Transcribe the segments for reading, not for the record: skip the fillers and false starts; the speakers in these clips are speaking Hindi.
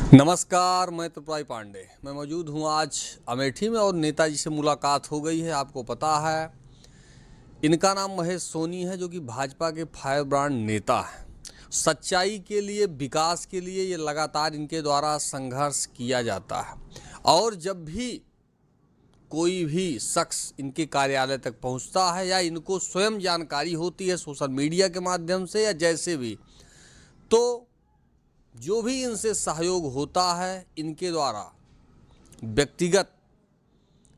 नमस्कार, मैं त्रिपुरारी पांडे। मैं मौजूद हूँ आज अमेठी में और नेताजी से मुलाकात हो गई है। आपको पता है, इनका नाम महेश सोनी है, जो कि भाजपा के फायर ब्रांड नेता हैं। सच्चाई के लिए, विकास के लिए ये लगातार इनके द्वारा संघर्ष किया जाता है। और जब भी कोई भी शख्स इनके कार्यालय तक पहुंचता है या इनको स्वयं जानकारी होती है सोशल मीडिया के माध्यम से या जैसे भी, तो जो भी इनसे सहयोग होता है, इनके द्वारा व्यक्तिगत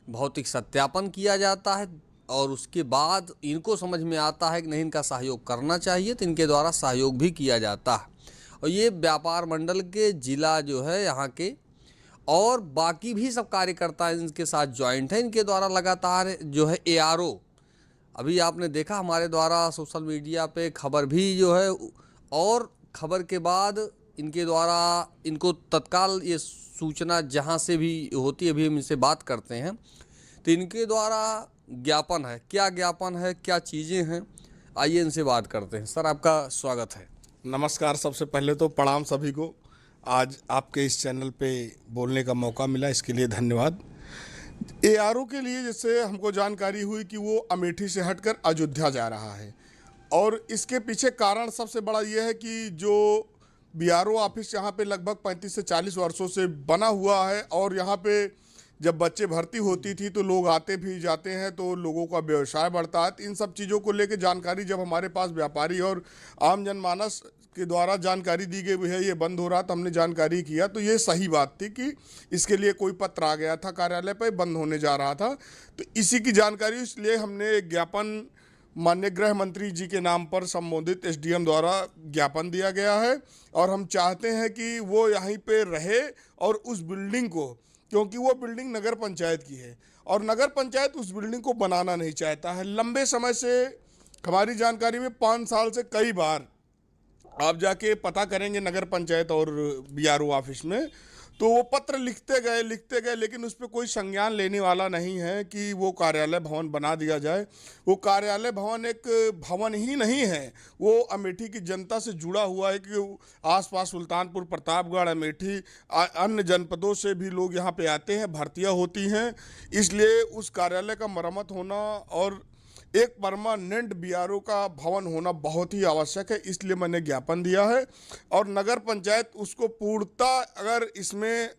भौतिक सत्यापन किया जाता है और उसके बाद इनको समझ में आता है कि नहीं, इनका सहयोग करना चाहिए, तो इनके द्वारा सहयोग भी किया जाता है। और ये व्यापार मंडल के जिला जो है यहाँ के और बाकी भी सब कार्यकर्ता इनके साथ ज्वाइंट हैं। इनके द्वारा लगातार जो है ARO, अभी आपने देखा हमारे द्वारा सोशल मीडिया पे खबर भी जो है, और खबर के बाद इनके द्वारा इनको तत्काल ये सूचना जहां से भी होती है, अभी हम इनसे बात करते हैं, तो इनके द्वारा ज्ञापन है। क्या ज्ञापन है, क्या चीज़ें हैं, आइए इनसे बात करते हैं। सर, आपका स्वागत है। नमस्कार। सबसे पहले तो प्रणाम सभी को। आज आपके इस चैनल पे बोलने का मौका मिला, इसके लिए धन्यवाद। ARO के लिए जैसे हमको जानकारी हुई कि वो अमेठी से हटकर अयोध्या जा रहा है, और इसके पीछे कारण सबसे बड़ा ये है कि जो BRO ऑफिस यहाँ पे लगभग 35 से 40 वर्षों से बना हुआ है, और यहाँ पे जब बच्चे भर्ती होती थी तो लोग आते भी जाते हैं, तो लोगों का व्यवसाय बढ़ता है। तो इन सब चीज़ों को लेकर जानकारी जब हमारे पास व्यापारी और आम जनमानस के द्वारा जानकारी दी गई है ये बंद हो रहा, तो हमने जानकारी किया, तो ये सही बात थी कि इसके लिए कोई पत्र आ गया था कार्यालय पर, बंद होने जा रहा था। तो इसी की जानकारी, इसलिए हमने एक ज्ञापन माननीय गृह मंत्री जी के नाम पर संबोधित SDM द्वारा ज्ञापन दिया गया है, और हम चाहते हैं कि वो यहीं पे रहे और उस बिल्डिंग को, क्योंकि वो बिल्डिंग नगर पंचायत की है और नगर पंचायत उस बिल्डिंग को बनाना नहीं चाहता है। लंबे समय से हमारी जानकारी में 5 साल से कई बार आप जाके पता करेंगे नगर पंचायत और BRO ऑफिस में, तो वो पत्र लिखते गए, लेकिन उस पर कोई संज्ञान लेने वाला नहीं है कि वो कार्यालय भवन बना दिया जाए। वो कार्यालय भवन एक भवन ही नहीं है, वो अमेठी की जनता से जुड़ा हुआ है कि आसपास सुल्तानपुर, प्रतापगढ़, अमेठी, अन्य जनपदों से भी लोग यहाँ पे आते हैं, भर्तियाँ होती हैं। इसलिए उस कार्यालय का मरम्मत होना और एक परमानेंट BRO का भवन होना बहुत ही आवश्यक है, इसलिए मैंने ज्ञापन दिया है। और नगर पंचायत उसको पूर्णतः, अगर इसमें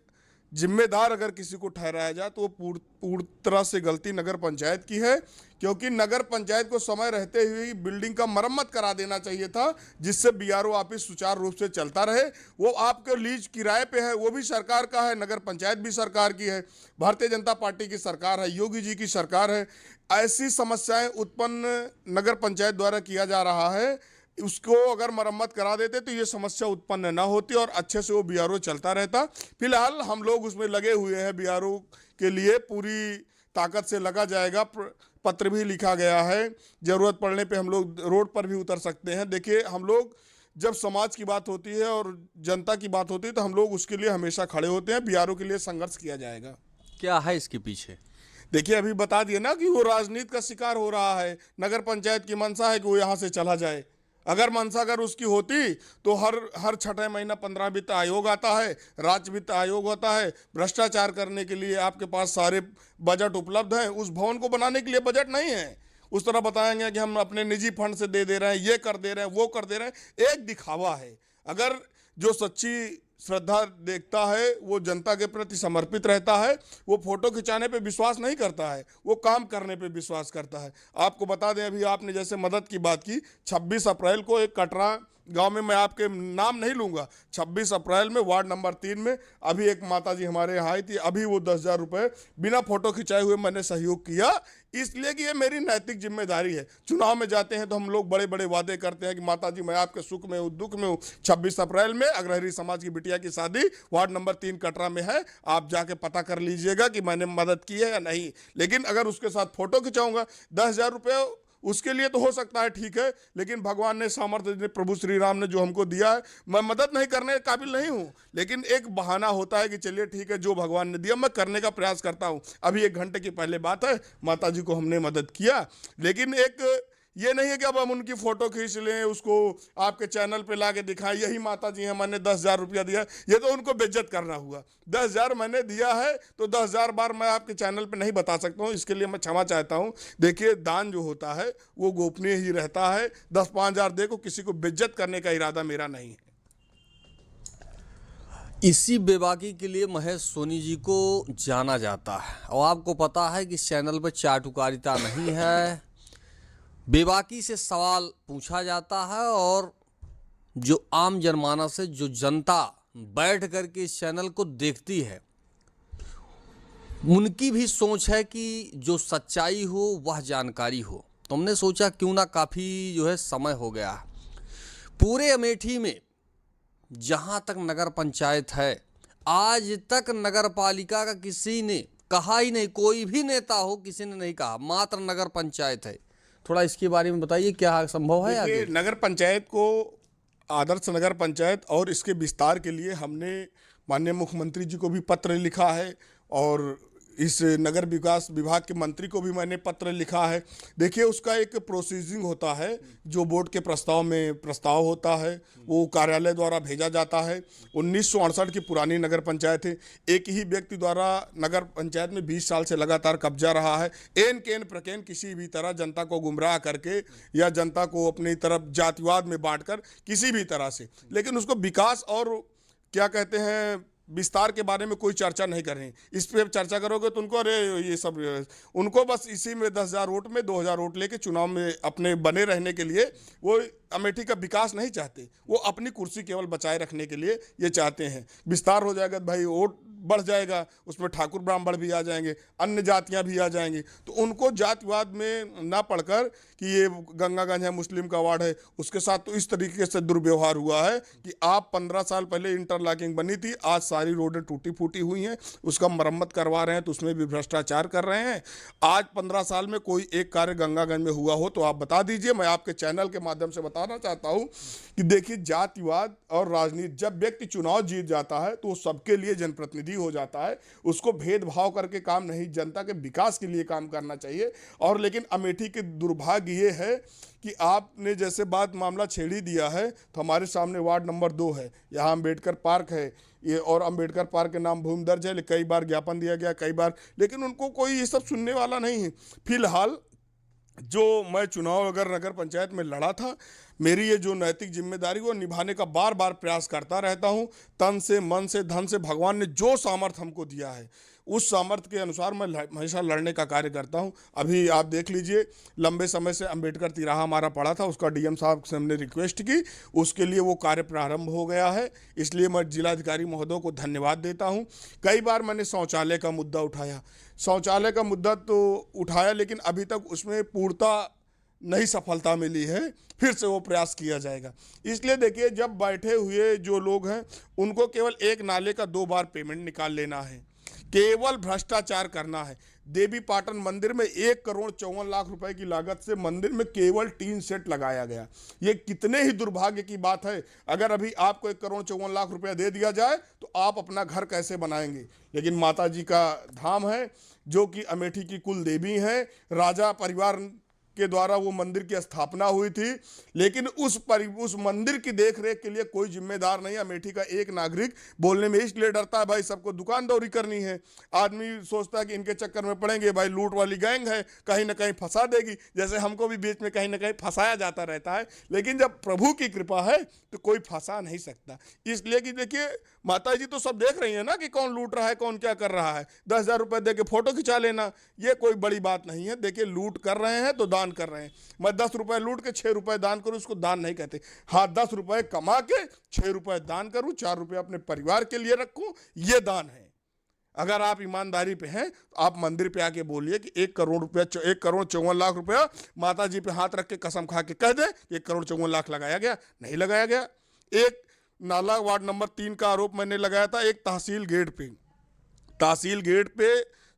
जिम्मेदार अगर किसी को ठहराया जाए तो वो पूर्ण तरह से गलती नगर पंचायत की है, क्योंकि नगर पंचायत को समय रहते हुए बिल्डिंग का मरम्मत करा देना चाहिए था, जिससे BRO ऑफिस सुचारू रूप से चलता रहे। वो आपके लीज किराए पे है, वो भी सरकार का है, नगर पंचायत भी सरकार की है, भारतीय जनता पार्टी की सरकार है, योगी जी की सरकार है। ऐसी समस्याएं उत्पन्न नगर पंचायत द्वारा किया जा रहा है, उसको अगर मरम्मत करा देते तो ये समस्या उत्पन्न ना होती और अच्छे से वो BRO चलता रहता। फिलहाल हम लोग उसमें लगे हुए हैं, BRO के लिए पूरी ताकत से लगा जाएगा। पत्र भी लिखा गया है, ज़रूरत पड़ने पे हम लोग रोड पर भी उतर सकते हैं। देखिए, हम लोग जब समाज की बात होती है और जनता की बात होती है तो हम लोग उसके लिए हमेशा खड़े होते हैं। BRO के लिए संघर्ष किया जाएगा। क्या है इसके पीछे? देखिए, अभी बता दिए ना कि वो राजनीति का शिकार हो रहा है। नगर पंचायत की मंशा है कि वो यहाँ से चला जाए। अगर मंशा अगर उसकी होती तो हर 6 महीना 15 वित्त आयोग आता है, राज्य वित्त आयोग होता है। भ्रष्टाचार करने के लिए आपके पास सारे बजट उपलब्ध हैं, उस भवन को बनाने के लिए बजट नहीं है। उस तरह बताएंगे कि हम अपने निजी फंड से दे रहे हैं, ये कर दे रहे हैं, वो कर दे रहे हैं, एक दिखावा है। अगर जो सच्ची श्रद्धा देखता है, वो जनता के प्रति समर्पित रहता है, वो फोटो खिंचाने पे विश्वास नहीं करता है, वो काम करने पे विश्वास करता है। आपको बता दें, अभी आपने जैसे मदद की बात की, 26 अप्रैल को एक कटरा गांव में, मैं आपके नाम नहीं लूंगा, 26 अप्रैल में वार्ड नंबर 3 में अभी एक माताजी हमारे यहाँ आई थी। अभी वो 10,000 रुपये बिना फोटो खिंचाए हुए मैंने सहयोग किया, इसलिए कि ये मेरी नैतिक जिम्मेदारी है। चुनाव में जाते हैं तो हम लोग बड़े बड़े वादे करते हैं कि माताजी मैं आपके सुख में हूँ, दुख में हूँ। 26 अप्रैल में अग्रहरी समाज की बिटिया की शादी वार्ड नंबर 3 कटरा में है, आप जाके पता कर लीजिएगा कि मैंने मदद की है या नहीं। लेकिन अगर उसके साथ फोटो खिंचाऊंगा, 10,000 रुपये उसके लिए तो हो सकता है, ठीक है, लेकिन भगवान ने सामर्थ्य, प्रभु श्री राम ने जो हमको दिया है, मैं मदद नहीं करने के काबिल नहीं हूँ, लेकिन एक बहाना होता है कि चलिए ठीक है, जो भगवान ने दिया मैं करने का प्रयास करता हूँ। अभी 1 घंटे की पहले बात है, माता जी को हमने मदद किया। लेकिन एक ये नहीं है कि अब हम उनकी फ़ोटो खींच लें, उसको आपके चैनल पे ला के दिखाएं, यही माता जी हैं, मैंने 10,000 रुपया दिया। ये तो उनको बेइज्जत करना हुआ। 10,000 मैंने दिया है तो 10,000 बार मैं आपके चैनल पे नहीं बता सकता हूँ, इसके लिए मैं क्षमा चाहता हूँ। देखिए, दान जो होता है वो गोपनीय ही रहता है। 10-5,000 दे को किसी को बेइज्जत करने का इरादा मेरा नहीं है। इसी बेबाकी के लिए महेश सोनी जी को जाना जाता है, और आपको पता है कि इस चैनल पर चाटुकारिता नहीं है, बेबाकी से सवाल पूछा जाता है, और जो आम जनमानस है, जो जनता बैठ करके इस चैनल को देखती है, उनकी भी सोच है कि जो सच्चाई हो वह जानकारी हो। तो हमने सोचा क्यों ना, काफ़ी जो है समय हो गया है पूरे अमेठी में, जहाँ तक नगर पंचायत है, आज तक नगर पालिका का किसी ने कहा ही नहीं, कोई भी नेता हो किसी ने नहीं कहा, मात्र नगर पंचायत है। थोड़ा इसके बारे में बताइए, क्या संभव है आगे? नगर पंचायत को आदर्श नगर पंचायत और इसके विस्तार के लिए हमने माननीय मुख्यमंत्री जी को भी पत्र लिखा है, और इस नगर विकास विभाग के मंत्री को भी मैंने पत्र लिखा है। देखिए, उसका एक प्रोसीजिंग होता है, जो बोर्ड के प्रस्ताव में प्रस्ताव होता है वो कार्यालय द्वारा भेजा जाता है। 1968 की पुरानी नगर पंचायत है। एक ही व्यक्ति द्वारा नगर पंचायत में 20 साल से लगातार कब्जा रहा है। एन केन प्रकेन किसी भी तरह जनता को गुमराह करके या जनता को अपनी तरफ जातिवाद में बांटकर किसी भी तरह से, लेकिन उसको विकास और क्या कहते हैं विस्तार के बारे में कोई चर्चा नहीं कर रहे हैं। इस पर चर्चा करोगे तो उनको अरे ये सब, उनको बस इसी में 10,000 वोट में 2,000 वोट लेके चुनाव में अपने बने रहने के लिए, वो अमेठी का विकास नहीं चाहते, वो अपनी कुर्सी केवल बचाए रखने के लिए ये चाहते हैं। विस्तार हो जाएगा भाई, वोट बढ़ जाएगा, उसमें ठाकुर ब्राह्मण भी आ जाएंगे, अन्य जातियां भी आ जाएंगी, तो उनको जातिवाद में ना पढ़कर कि ये गंगागंज है, मुस्लिम का वार्ड है, उसके साथ तो इस तरीके से दुर्व्यवहार हुआ है कि आप 15 साल पहले इंटरलॉकिंग बनी थी, आज सारी रोडें टूटी फूटी हुई हैं, उसका मरम्मत करवा रहे हैं तो उसमें भी भ्रष्टाचार कर रहे हैं। आज 15 साल में कोई एक कार्य गंगागंज में हुआ हो तो आप बता दीजिए। मैं आपके चैनल के माध्यम से बताना चाहता हूँ कि देखिए, जातिवाद और राजनीति, जब व्यक्ति चुनाव जीत जाता है तो वो सबके लिए जनप्रतिनिधि हो जाता है, उसको भेदभाव करके काम नहीं, जनता के विकास के लिए काम करना चाहिए। और लेकिन अमेठी के दुर्भाग्य ये है कि आपने जैसे बात मामला छेड़ी दिया है, तो हमारे सामने वार्ड नंबर 2 है, यहाँ अम्बेडकर पार्क है ये, और अम्बेडकर पार्क के नाम भूमि दर्ज है, कई बार ज्ञापन दिया गया, कई बार, लेकिन उनको कोई ये सब सुनने वाला नहीं है। फिलहाल जो मैं चुनाव अगर नगर पंचायत में लड़ा था, मेरी ये जो नैतिक जिम्मेदारी वो निभाने का बार बार प्रयास करता रहता हूँ। तन से, मन से, धन से भगवान ने जो सामर्थ्य हमको दिया है, उस सामर्थ्य के अनुसार मैं हमेशा लड़ने का कार्य करता हूँ। अभी आप देख लीजिए, लंबे समय से अंबेडकर तिराहा हमारा पड़ा था, उसका डीएम साहब से हमने रिक्वेस्ट की, उसके लिए वो कार्य प्रारंभ हो गया है, इसलिए मैं जिलाधिकारी महोदय को धन्यवाद देता हूँ। कई बार मैंने शौचालय का मुद्दा उठाया, शौचालय का मुद्दा तो उठाया, लेकिन अभी तक उसमें पूर्णता नहीं सफलता मिली है, फिर से वो प्रयास किया जाएगा। इसलिए देखिए, जब बैठे हुए जो लोग हैं उनको केवल एक नाले का 2 बार पेमेंट निकाल लेना है, केवल भ्रष्टाचार करना है। देवी पाटन मंदिर में 1,54,00,000 रुपए की लागत से मंदिर में केवल 3 सेट लगाया गया। ये कितने ही दुर्भाग्य की बात है। अगर अभी आपको 1,54,00,000 रुपया दे दिया जाए तो आप अपना घर कैसे बनाएंगे? लेकिन माता जी का धाम है, जो कि अमेठी की कुल देवी हैं, राजा परिवार के द्वारा वो मंदिर की स्थापना हुई थी, लेकिन उस मंदिर की देखरेख के लिए कोई जिम्मेदार नहीं। अमेठी का एक नागरिक बोलने में इसलिए डरता है, भाई सबको दुकानदौरी करनी है, आदमी सोचता है कि इनके चक्कर में पड़ेंगे, भाई लूट वाली गैंग है, कहीं ना कहीं फंसा देगी, जैसे हमको भी बीच में कहीं ना कहीं फंसाया जाता रहता है। लेकिन जब प्रभु की कृपा है तो कोई फंसा नहीं सकता। इसलिए कि देखिए, माता जी तो सब देख रही है ना कि कौन लूट रहा है, कौन क्या कर रहा है। 10,000 रुपये दे के फोटो खिंचा लेना ये कोई बड़ी बात नहीं है। देखिए, लूट कर रहे हैं तो दान कर रहे हैं। मैं 10 रुपए लूट के 6 रुपए दान करूं, उसको दान नहीं कहते। हाँ, 10 रुपए कमा के 6 रुपए दान करूं, 4 रुपए अपने परिवार के लिए रखूं, ये दान है। अगर आप ईमानदारी पे हैं तो आप मंदिर पे आके बोलिए कि 1,54,00,000 रुपया माता जी पे हाथ रख के कसम खा के कह दे 1,54,00,000 लगाया गया, नहीं लगाया गया। एक नाला वार्ड नंबर 3 का आरोप मैंने लगाया था, एक तहसील गेट पे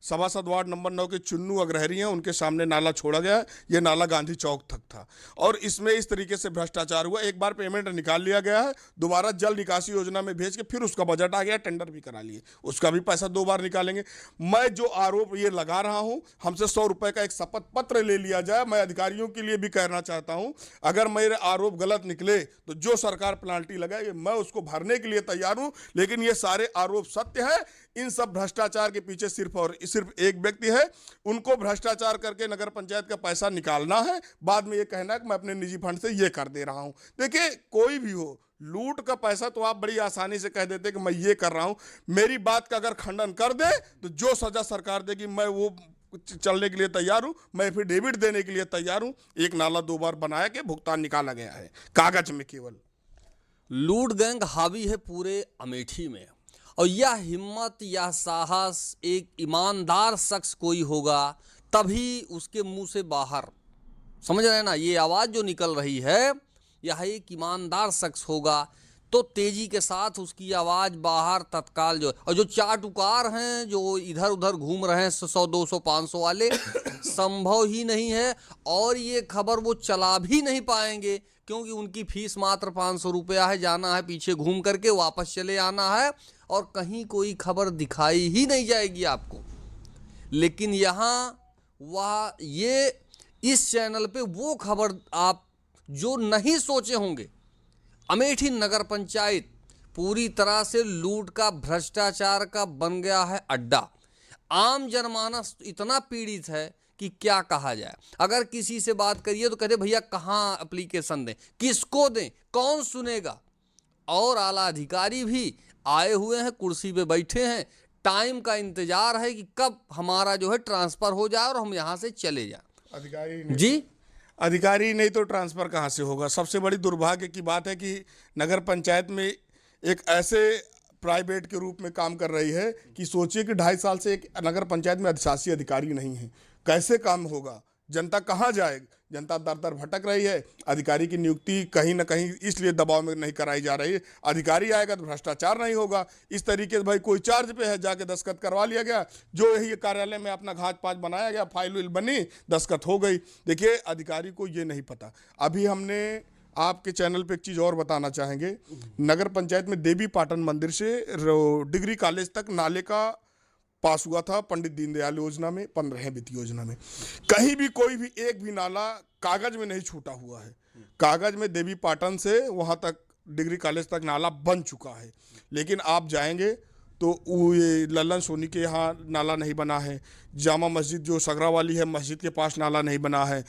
सभासद वार्ड नंबर 9 के चुन्नू अग्रहरी हैं, उनके सामने नाला छोड़ा गया है। ये नाला गांधी चौक तक था और इसमें इस तरीके से भ्रष्टाचार हुआ। एक बार पेमेंट निकाल लिया गया है, दोबारा जल निकासी योजना में भेज के फिर उसका बजट आ गया, टेंडर भी करा लिए, उसका भी पैसा 2 बार निकालेंगे। मैं जो आरोप ये लगा रहा हूं, हमसे 100 रुपए का एक शपथ पत्र ले लिया जाए। मैं अधिकारियों के लिए भी कहना चाहता हूं, अगर मेरे आरोप गलत निकले तो जो सरकार पेनाल्टी लगाए मैं उसको भरने के लिए तैयार हूं, लेकिन ये सारे आरोप सत्य है। इन सब भ्रष्टाचार के पीछे सिर्फ एक व्यक्ति है, उनको भ्रष्टाचार करके नगर पंचायत का पैसा निकालना है, बाद में ये कहना है कि मैं अपने निजी फंड से ये कर दे रहा हूं। देखिए, कोई भी हो, लूट का पैसा तो आप बड़ी आसानी से कह देते कि मैं ये कर रहा हूं। मेरी बात का अगर खंडन कर दे तो जो सजा सरकार देगी मैं वो चलने के लिए तैयार हूं, मैं एफिडेविट देने के लिए तैयार हूं। एक नाला 2 बार बनाया के भुगतान निकाला गया है, कागज में केवल। लूट गैंग हावी है पूरे अमेठी में, और यह हिम्मत, यह साहस एक ईमानदार शख्स कोई होगा तभी उसके मुंह से बाहर, समझ रहे हैं ना, ये आवाज़ जो निकल रही है यह एक ईमानदार शख्स होगा तो तेजी के साथ उसकी आवाज़ बाहर तत्काल जो, और जो चाटुकार हैं जो इधर उधर घूम रहे हैं 100 200 500 वाले, संभव ही नहीं है। और ये खबर वो चला भी नहीं पाएंगे क्योंकि उनकी फीस मात्र 500 रुपया है, जाना है पीछे घूम करके वापस चले आना है और कहीं कोई खबर दिखाई ही नहीं जाएगी आपको। लेकिन यहाँ वह ये इस चैनल पे वो खबर आप जो नहीं सोचे होंगे, अमेठी नगर पंचायत पूरी तरह से लूट का, भ्रष्टाचार का बन गया है अड्डा। आम जनमानस इतना पीड़ित है कि क्या कहा जाए। अगर किसी से बात करिए तो कहते भैया कहाँ एप्लीकेशन दें, किसको दें, कौन सुनेगा। और आला अधिकारी भी आए हुए हैं, कुर्सी पे बैठे हैं, टाइम का इंतजार है कि कब हमारा जो है ट्रांसफर हो जाए और हम यहाँ से चले जाए। अधिकारी नहीं तो ट्रांसफर कहाँ से होगा। सबसे बड़ी दुर्भाग्य की बात है कि नगर पंचायत में एक ऐसे प्राइवेट के रूप में काम कर रही है कि सोचिए कि 2.5 साल से एक नगर पंचायत में अधिशासी अधिकारी नहीं है, कैसे काम होगा, जनता कहाँ जाएगी। जनता दर दर भटक रही है। अधिकारी की नियुक्ति कहीं ना कहीं इसलिए दबाव में नहीं कराई जा रही है, अधिकारी आएगा तो भ्रष्टाचार नहीं होगा। इस तरीके से भाई कोई चार्ज पे है, जाके दस्तखत करवा लिया गया, जो यही कार्यालय में अपना घात पात बनाया गया, फाइल विल बनी, दस्तखत हो गई। देखिए, अधिकारी को ये नहीं पता। अभी हमने आपके चैनल पे एक चीज़ और बताना चाहेंगे, नगर पंचायत में देवी पाटन मंदिर से डिग्री कॉलेज तक नाले का पास हुआ था पंडित दीनदयाल योजना में, 15 वित्त योजना में। कहीं भी कोई भी एक भी नाला कागज में नहीं छूटा हुआ है। कागज में देवी पाटन से वहाँ तक डिग्री कॉलेज तक नाला बन चुका है, लेकिन आप जाएंगे तो ये लल्लन सोनी के यहाँ नाला नहीं बना है, जामा मस्जिद जो सगरा वाली है मस्जिद के पास नाला नहीं बना है,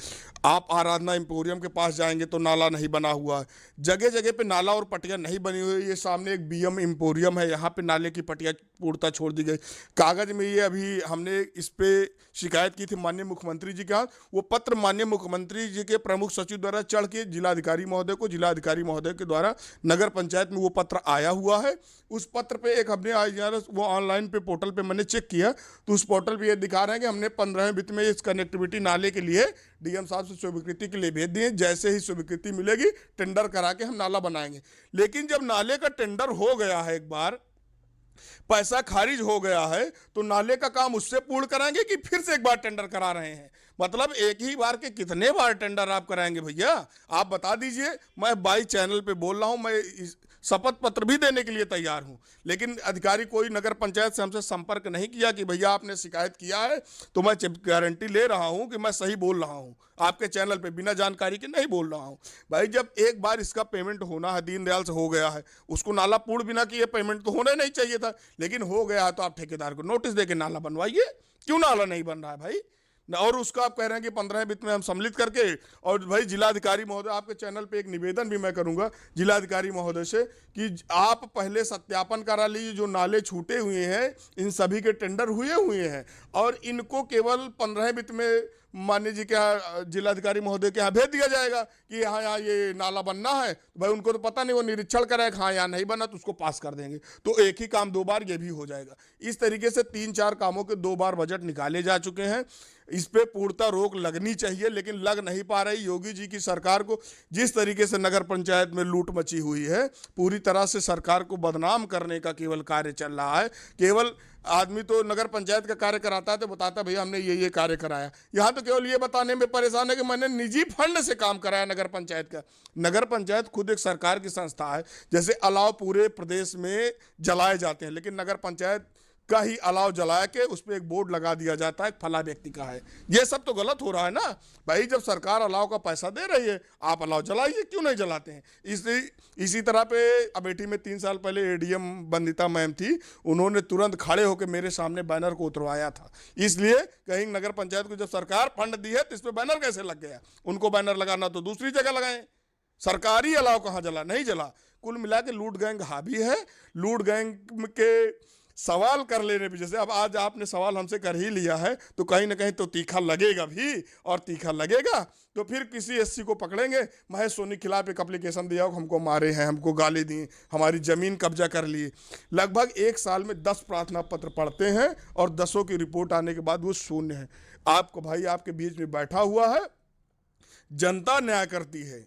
आप आराधना एम्पोरियम के पास जाएंगे तो नाला नहीं बना हुआ है। जगह जगह पे नाला और पटिया नहीं बनी हुई। ये सामने एक बीएम एम्पोरियम है, यहाँ पे नाले की पटिया पूर्णतः छोड़ दी गई। कागज में ये अभी हमने इस पे शिकायत की थी माननीय मुख्यमंत्री जी के हाथ, वो पत्र माननीय मुख्यमंत्री जी के प्रमुख सचिव द्वारा चढ़ के जिलाधिकारी महोदय को, जिलाधिकारी महोदय के द्वारा नगर पंचायत में वो पत्र आया हुआ है। उस पत्र पे एक हमने वो ऑनलाइन पे पोर्टल पे मैंने चेक किया तो उस पोर्टल पे ये दिखा रहे हैं कि हमने 15 वित्त में इस कनेक्टिविटी नाले के लिए डीएम साहब से स्वीकृति के लिए भेज दिए। जैसे ही स्वीकृति मिलेगी टेंडर करा के हम नाला बनाएंगे। लेकिन जब नाले का टेंडर हो गया है, एक बार पैसा खारिज हो गया है, तो नाले का काम उससे पूर्ण कराएंगे कि फिर से एक बार टेंडर करा रहे हैं। मतलब एक ही बार के कितने बार टेंडर आप कराएंगे भैया, आप बता दीजिए। मैं बाई चैनल पे बोल रहा हूं, मैं शपथ पत्र भी देने के लिए तैयार हूं, लेकिन अधिकारी कोई नगर पंचायत से हमसे संपर्क नहीं किया कि भैया आपने शिकायत किया है तो मैं गारंटी ले रहा हूं कि मैं सही बोल रहा हूं, आपके चैनल पे बिना जानकारी के नहीं बोल रहा हूं। भाई जब एक बार इसका पेमेंट होना है, दीनदयाल से हो गया है, उसको नाला पूर्ण बिना किए पेमेंट तो होना नहीं चाहिए था, लेकिन हो गया है तो आप ठेकेदार को नोटिस देके नाला बनवाइए। क्यों नाला नहीं बन रहा है भाई? और उसका आप कह रहे हैं कि 15 वित्त में हम सम्मिलित करके, और भाई जिलाधिकारी महोदय, आपके चैनल पे एक निवेदन भी मैं करूंगा जिलाधिकारी महोदय से कि आप पहले सत्यापन करा लीजिए, जो नाले छूटे हुए हैं इन सभी के टेंडर हुए हैं और इनको केवल 15 वित्त में माननीय जी के यहाँ जिलाधिकारी महोदय के यहाँ भेज दिया जाएगा कि यहाँ ये नाला बनना है। भाई उनको तो पता नहीं, वो निरीक्षण करेगा, हाँ यहाँ नहीं बना तो उसको पास कर देंगे, तो एक ही काम 2 बार ये भी हो जाएगा। इस तरीके से 3-4 कामों के 2 बार बजट निकाले जा चुके हैं। इस पे पूर्णतः रोक लगनी चाहिए, लेकिन लग नहीं पा रही। योगी जी की सरकार को जिस तरीके से नगर पंचायत में लूट मची हुई है, पूरी तरह से सरकार को बदनाम करने का केवल कार्य चल रहा है। केवल आदमी तो नगर पंचायत का कार्य कराता है तो बताता है भैया हमने ये कार्य कराया, यहाँ तो केवल ये बताने में परेशान है कि मैंने निजी फंड से काम कराया नगर पंचायत का। नगर पंचायत खुद एक सरकार की संस्था है। जैसे अलाव पूरे प्रदेश में जलाए जाते हैं, लेकिन नगर पंचायत का ही अलाव जला के उस पर एक बोर्ड लगा दिया जाता है फला व्यक्ति का है। ये सब तो गलत हो रहा है ना भाई। जब सरकार अलाव का पैसा दे रही है, आप अलाव जलाइए, क्यों नहीं जलाते हैं। इसी तरह पे अमेठी में 3 साल पहले एडीएम बंदिता मैम थी, उन्होंने तुरंत खड़े होकर मेरे सामने बैनर को उतरवाया था। इसलिए कहीं नगर पंचायत को जब सरकार फंड दी है तो इस पर बैनर कैसे लग गया। उनको बैनर लगाना तो दूसरी जगह लगाएं। सरकारी अलाव कहाँ जला, नहीं जला। कुल मिला के लूट गैंग हावी है। लूट गैंग के सवाल कर लेने भी, जैसे अब आज आपने सवाल हमसे कर ही लिया है तो कहीं ना कहीं तो तीखा लगेगा भी, और तीखा लगेगा तो फिर किसी एससी को पकड़ेंगे। महेश सोनी के खिलाफ एक एप्लीकेशन दिया, हमको मारे हैं, हमको गाली दी, हमारी ज़मीन कब्जा कर ली। लगभग 1 साल में 10 प्रार्थना पत्र पढ़ते हैं और 10 की रिपोर्ट आने के बाद वो शून्य है। आपको भाई आपके बीच में बैठा हुआ है, जनता न्याय करती है।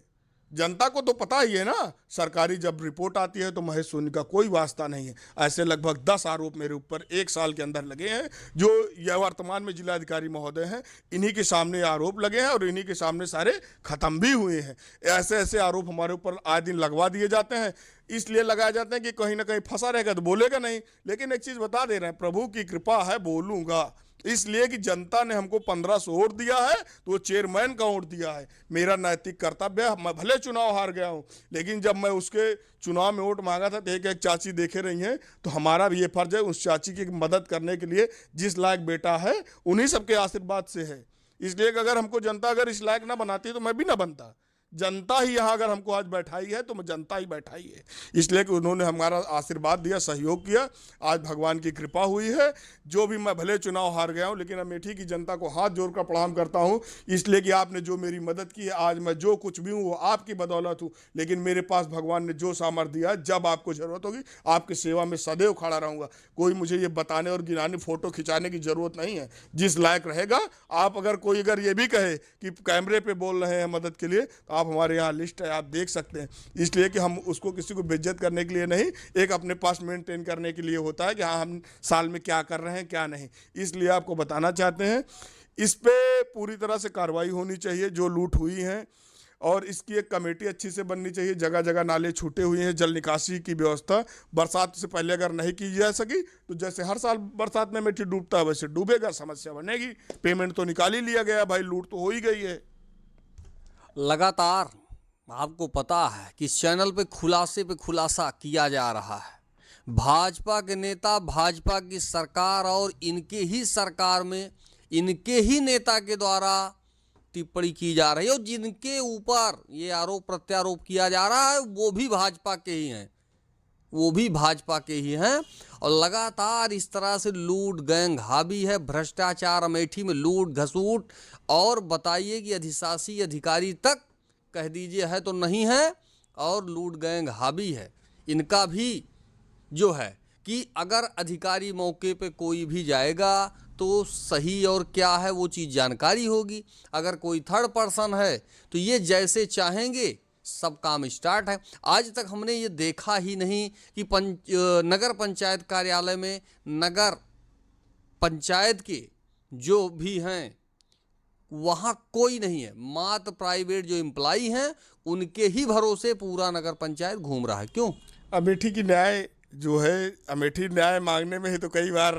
जनता को तो पता ही है ना, सरकारी जब रिपोर्ट आती है तो महेश सोनी का कोई वास्ता नहीं है। ऐसे लगभग 10 आरोप मेरे ऊपर 1 साल के अंदर लगे हैं, जो यह वर्तमान में जिलाधिकारी महोदय हैं, इन्हीं के सामने आरोप लगे हैं और इन्हीं के सामने सारे खत्म भी हुए हैं। ऐसे ऐसे आरोप हमारे ऊपर आए दिन लगवा दिए जाते हैं। इसलिए लगाए जाते हैं कि कहीं ना कहीं फंसा रहेगा तो बोलेगा नहीं। लेकिन एक चीज़ बता दे रहे हैं, प्रभु की कृपा है, बोलूँगा। इसलिए कि जनता ने हमको 1500 वोट दिया है तो वो चेयरमैन का वोट दिया है। मेरा नैतिक कर्तव्य है। मैं भले चुनाव हार गया हूँ, लेकिन जब मैं उसके चुनाव में वोट मांगा था तो एक चाची देखे रही हैं, तो हमारा भी ये फर्ज है उस चाची की मदद करने के लिए। जिस लायक बेटा है उन्हीं सबके आशीर्वाद से है। इसलिए कि अगर हमको जनता अगर इस लायक ना बनाती तो मैं भी ना बनता। जनता ही यहाँ अगर हमको आज बैठाई है तो जनता ही बैठाई है, इसलिए कि उन्होंने हमारा आशीर्वाद दिया, सहयोग किया। आज भगवान की कृपा हुई है। जो भी, मैं भले चुनाव हार गया हूँ, लेकिन अमेठी की जनता को हाथ जोड़कर प्रणाम करता हूँ, इसलिए कि आपने जो मेरी मदद की है, आज मैं जो कुछ भी हूँ वो आपकी बदौलत हूँ। लेकिन मेरे पास भगवान ने जो सामर्थ्य दिया है, जब आपको ज़रूरत होगी आपकी सेवा में सदैव खड़ा रहूँगा। कोई मुझे ये बताने और गिनाने, फोटो खिंचाने की ज़रूरत नहीं है। जिस लायक रहेगा आप, अगर कोई अगर ये भी कहे कि कैमरे पर बोल रहे हैं मदद के लिए, तो आप हमारे यहाँ लिस्ट है, आप देख सकते हैं। इसलिए कि हम उसको किसी को बेइज्जत करने के लिए नहीं, एक अपने पास मेंटेन करने के लिए होता है कि हाँ हम साल में क्या कर रहे हैं क्या नहीं। इसलिए आपको बताना चाहते हैं, इस पे पूरी तरह से कार्रवाई होनी चाहिए जो लूट हुई है, और इसकी एक कमेटी अच्छी से बननी चाहिए। जगह जगह नाले छूटे हुए हैं, जल निकासी की व्यवस्था बरसात से पहले अगर नहीं की जा सकी तो जैसे हर साल बरसात में अमेठी डूबता है वैसे डूबेगा, समस्या बनेगी। पेमेंट तो निकाल ही लिया गया भाई, लूट तो हो ही गई है। लगातार आपको पता है कि इस चैनल पे खुलासा किया जा रहा है। भाजपा के नेता, भाजपा की सरकार और इनके ही सरकार में इनके ही नेता के द्वारा टिप्पणी की जा रही है, और जिनके ऊपर ये आरोप प्रत्यारोप किया जा रहा है वो भी भाजपा के ही हैं, वो भी भाजपा के ही हैं। और लगातार इस तरह से लूट गैंग हावी है, भ्रष्टाचार अमेठी में लूट घसूट, और बताइए कि अधिशासी अधिकारी तक कह दीजिए है तो नहीं है, और लूट गैंग हावी है। इनका भी जो है कि अगर अधिकारी मौके पे कोई भी जाएगा तो सही और क्या है वो चीज़ जानकारी होगी। अगर कोई थर्ड पर्सन है तो ये जैसे चाहेंगे सब काम स्टार्ट है। आज तक हमने ये देखा ही नहीं कि नगर पंचायत कार्यालय में नगर पंचायत के जो भी हैं वहाँ कोई नहीं है, मात्र प्राइवेट जो एम्प्लॉई हैं उनके ही भरोसे पूरा नगर पंचायत घूम रहा है। क्यों? अमेठी की न्याय जो है, अमेठी न्याय मांगने में ही तो कई बार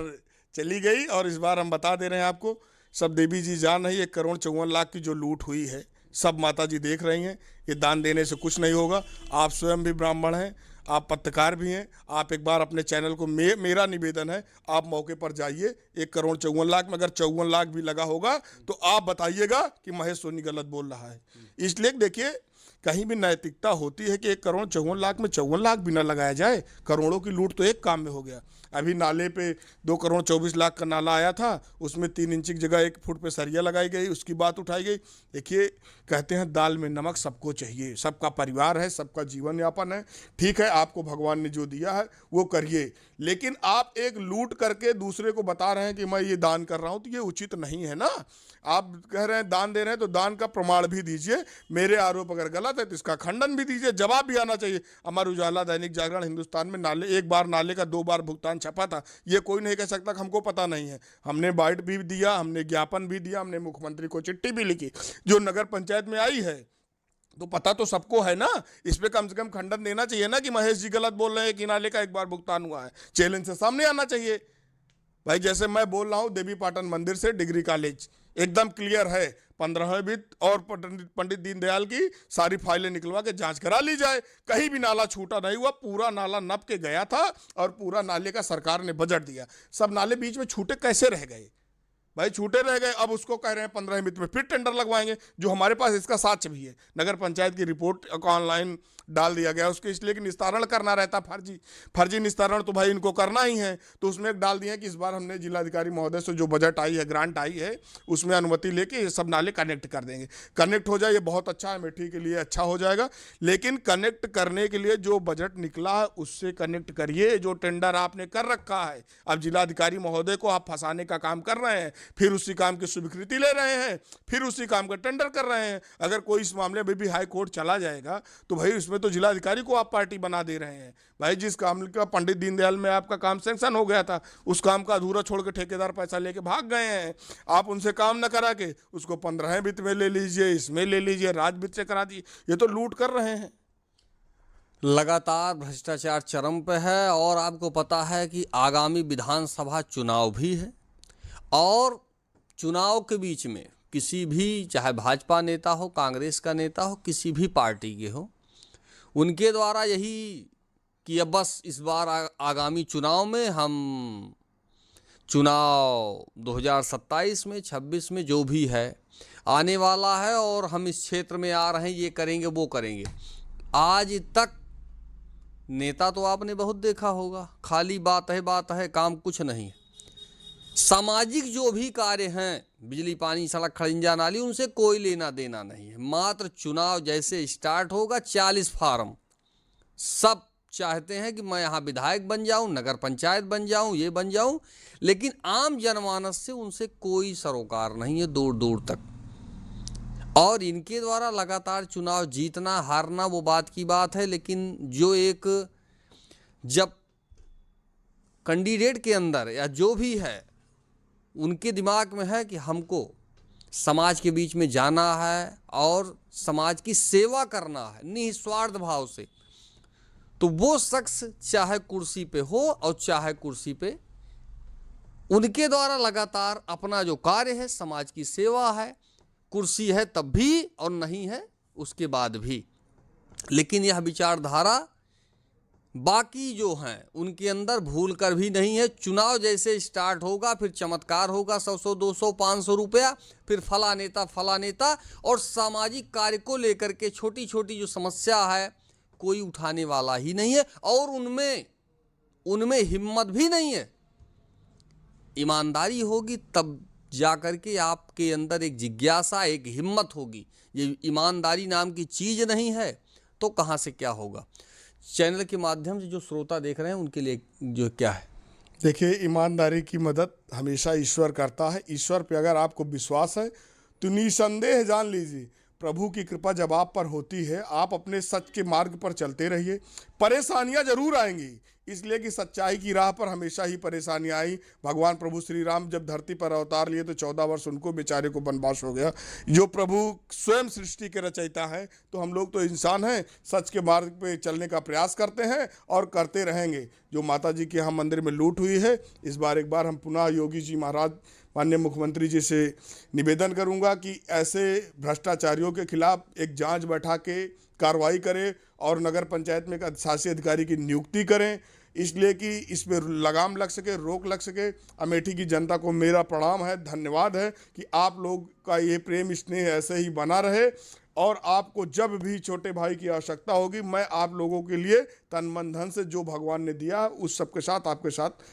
चली गई, और इस बार हम बता दे रहे हैं आपको। सब देवी जी जान रही है, 1,54,00,000 की जो लूट हुई है, सब माता जी देख रही हैं। ये दान देने से कुछ नहीं होगा। आप स्वयं भी ब्राह्मण हैं, आप पत्रकार भी हैं, आप एक बार अपने चैनल को, मेरा निवेदन है आप मौके पर जाइए। 1,54,00,000 में अगर 54 लाख भी लगा होगा तो आप बताइएगा कि महेश सोनी गलत बोल रहा है। इसलिए देखिए, कहीं भी नैतिकता होती है कि 1,54,00,000 में 54 लाख भी ना लगाया जाए। करोड़ों की लूट तो एक काम में हो गया। अभी नाले पे 2 करोड़ 24 लाख का नाला आया था, उसमें 3 इंच की जगह 1 फुट पे सरिया लगाई गई, उसकी बात उठाई गई। देखिए, कहते हैं दाल में नमक सबको चाहिए, सबका परिवार है, सबका जीवन यापन है। ठीक है, आपको भगवान ने जो दिया है वो करिए, लेकिन आप एक लूट करके दूसरे को बता रहे हैं कि मैं ये दान कर रहा हूँ, तो ये उचित नहीं है ना। आप कह रहे हैं दान दे रहे हैं, तो दान का प्रमाण भी दीजिए। मेरे आरोप अगर गलत है तो इसका खंडन भी दीजिए, जवाब भी आना चाहिए। अमर उजाला, दैनिक जागरण, हिंदुस्तान में नाले, एक बार नाले का 2 बार भुगतान छपा था। ये कोई नहीं कह सकता कि हमको पता नहीं है। हमने बाइट भी दिया, हमने ज्ञापन भी दिया, हमने मुख्यमंत्री को चिट्ठी भी लिखी जो नगर पंचायत में आई है, तो पता तो सबको है ना। इस पे कम से कम खंडन देना चाहिए ना कि महेश जी गलत बोल रहे हैं कि नाले का 1 बार भुगतान हुआ है। चैलेंज से सामने आना चाहिए भाई। जैसे मैं बोल रहा हूँ, देवी पाटन मंदिर से डिग्री कॉलेज एकदम क्लियर है, 15वीं वित्त और पंडित दीनदयाल की सारी फाइलें निकलवा के जांच करा ली जाए। कहीं भी नाला छूटा नहीं हुआ, पूरा नाला नप के गया था और पूरा नाले का सरकार ने बजट दिया। सब नाले बीच में छूटे कैसे रह गए भाई? छूटे रह गए। अब उसको कह रहे हैं 15 मिनट में फिर टेंडर लगवाएंगे, जो हमारे पास इसका साक्ष्य भी है। नगर पंचायत की रिपोर्ट को ऑनलाइन डाल दिया गया उसके, इसलिए कि निस्तारण करना रहता फर्जी निस्तारण तो भाई इनको करना ही है। तो उसमें एक डाल दिया कि इस बार हमने जिलाधिकारी महोदय से जो बजट आई है, ग्रांट आई है, उसमें अनुमति लेके ये सब नाले कनेक्ट कर देंगे। कनेक्ट हो जाए ये बहुत अच्छा है, अमेठी के लिए अच्छा हो जाएगा। लेकिन कनेक्ट करने के लिए जो बजट निकला है उससे कनेक्ट करिए, जो टेंडर आपने कर रखा है। अब जिलाधिकारी महोदय को आप फंसाने का काम कर रहे हैं, फिर उसी काम की स्वीकृति ले रहे हैं, फिर उसी काम का टेंडर कर रहे हैं। अगर कोई इस मामले में भी हाई कोर्ट चला जाएगा तो भाई उसमें तो जिलाधिकारी को आप पार्टी बना दे रहे हैं। भाई जिस काम का पंडित दीनदयाल में आपका काम सैंक्शन हो गया था, उस काम का अधूरा छोड़ के ठेकेदार पैसा लेके भाग गए हैं। आप उनसे काम न करा के उसको 15वें वित्त में ले लीजिए, इसमें ले लीजिए, राज वित्त से करा दीजिए। ये तो लूट कर रहे हैं। लगातार भ्रष्टाचार चरम पे है और आपको पता है कि आगामी विधानसभा चुनाव भी है और चुनाव के बीच में किसी भी, चाहे भाजपा नेता हो, कांग्रेस का नेता हो, किसी भी पार्टी के हो, उनके द्वारा यही कि अब बस इस बार आगामी चुनाव में हम चुनाव 2027 में 26 में जो भी है आने वाला है और हम इस क्षेत्र में आ रहे हैं, ये करेंगे वो करेंगे। आज तक नेता तो आपने बहुत देखा होगा, खाली बात है, काम कुछ नहीं है। सामाजिक जो भी कार्य हैं, बिजली, पानी, सड़क, खड़ंजा, नाली, उनसे कोई लेना देना नहीं है। मात्र चुनाव जैसे स्टार्ट होगा 40 फार्म, सब चाहते हैं कि मैं यहाँ विधायक बन जाऊं, नगर पंचायत बन जाऊं, ये बन जाऊं, लेकिन आम जनमानस से उनसे कोई सरोकार नहीं है दूर दूर तक। और इनके द्वारा लगातार चुनाव जीतना हारना वो बात की बात है, लेकिन जो एक जब कैंडिडेट के अंदर या जो भी है उनके दिमाग में है कि हमको समाज के बीच में जाना है और समाज की सेवा करना है निस्वार्थ भाव से, तो वो शख्स चाहे कुर्सी पे हो और चाहे कुर्सी पे, उनके द्वारा लगातार अपना जो कार्य है समाज की सेवा है। कुर्सी है तब भी और नहीं है उसके बाद भी। लेकिन यह विचारधारा बाकी जो हैं उनके अंदर भूल कर भी नहीं है। चुनाव जैसे स्टार्ट होगा फिर चमत्कार होगा, 100 200 500 रुपया, फिर फला नेता और सामाजिक कार्य को लेकर के छोटी छोटी जो समस्या है कोई उठाने वाला ही नहीं है और उनमें हिम्मत भी नहीं है। ईमानदारी होगी तब जाकर के आपके अंदर एक जिज्ञासा, एक हिम्मत होगी। ये ईमानदारी नाम की चीज़ नहीं है तो कहाँ से क्या होगा। चैनल के माध्यम से जो श्रोता देख रहे हैं उनके लिए जो क्या है, देखिए, ईमानदारी की मदद हमेशा ईश्वर करता है। ईश्वर पे अगर आपको विश्वास है तो निसंदेह जान लीजिए प्रभु की कृपा जब आप पर होती है, आप अपने सच के मार्ग पर चलते रहिए। परेशानियां जरूर आएंगी, इसलिए कि सच्चाई की राह पर हमेशा ही परेशानियां आई। भगवान प्रभु श्री राम जब धरती पर अवतार लिए तो 14 वर्ष उनको बेचारे को वनवास हो गया। जो प्रभु स्वयं सृष्टि के रचयिता है, तो हम लोग तो इंसान हैं, सच के मार्ग पे चलने का प्रयास करते हैं और करते रहेंगे। जो माता जी के यहाँ मंदिर में लूट हुई है, इस बार एक बार हम पुनः योगी जी महाराज, माननीय मुख्यमंत्री जी से निवेदन करूंगा कि ऐसे भ्रष्टाचारियों के खिलाफ एक जांच बैठा के कार्रवाई करें और नगर पंचायत में एक शासी अधिकारी की नियुक्ति करें, इसलिए कि इस पर लगाम लग सके, रोक लग सके। अमेठी की जनता को मेरा प्रणाम है, धन्यवाद है कि आप लोग का ये प्रेम स्नेह ऐसे ही बना रहे और आपको जब भी छोटे भाई की आवश्यकता होगी, मैं आप लोगों के लिए तन मन धन से जो भगवान ने दिया उस सबके साथ आपके साथ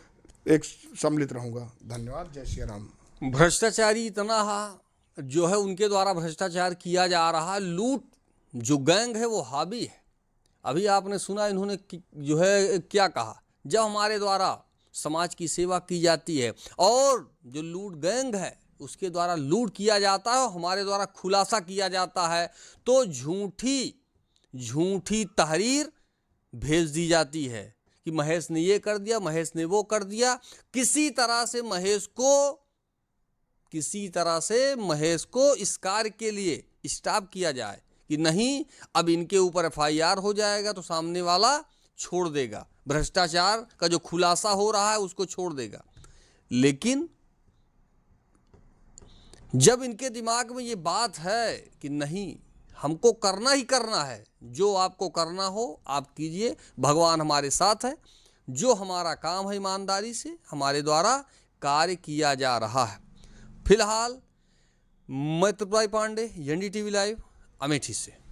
एक सम्मिलित रहूँगा। धन्यवाद। जय श्री राम। भ्रष्टाचारी इतना जो है उनके द्वारा भ्रष्टाचार किया जा रहा, लूट जो गैंग है वो हावी है। अभी आपने सुना इन्होंने जो है क्या कहा, जब हमारे द्वारा समाज की सेवा की जाती है और जो लूट गैंग है उसके द्वारा लूट किया जाता है और हमारे द्वारा खुलासा किया जाता है तो झूठी तहरीर भेज दी जाती है कि महेश ने ये कर दिया, महेश ने वो कर दिया। किसी तरह से महेश को इस कार्य के लिए स्टॉप किया जाए कि नहीं, अब इनके ऊपर FIR हो जाएगा तो सामने वाला छोड़ देगा, भ्रष्टाचार का जो खुलासा हो रहा है उसको छोड़ देगा। लेकिन जब इनके दिमाग में ये बात है कि नहीं, हमको करना ही करना है, जो आपको करना हो आप कीजिए, भगवान हमारे साथ है, जो हमारा काम है ईमानदारी से हमारे द्वारा कार्य किया जा रहा है। फिलहाल मैं त्रिपुरारी पांडे, NDTV लाइव, अमेठी से।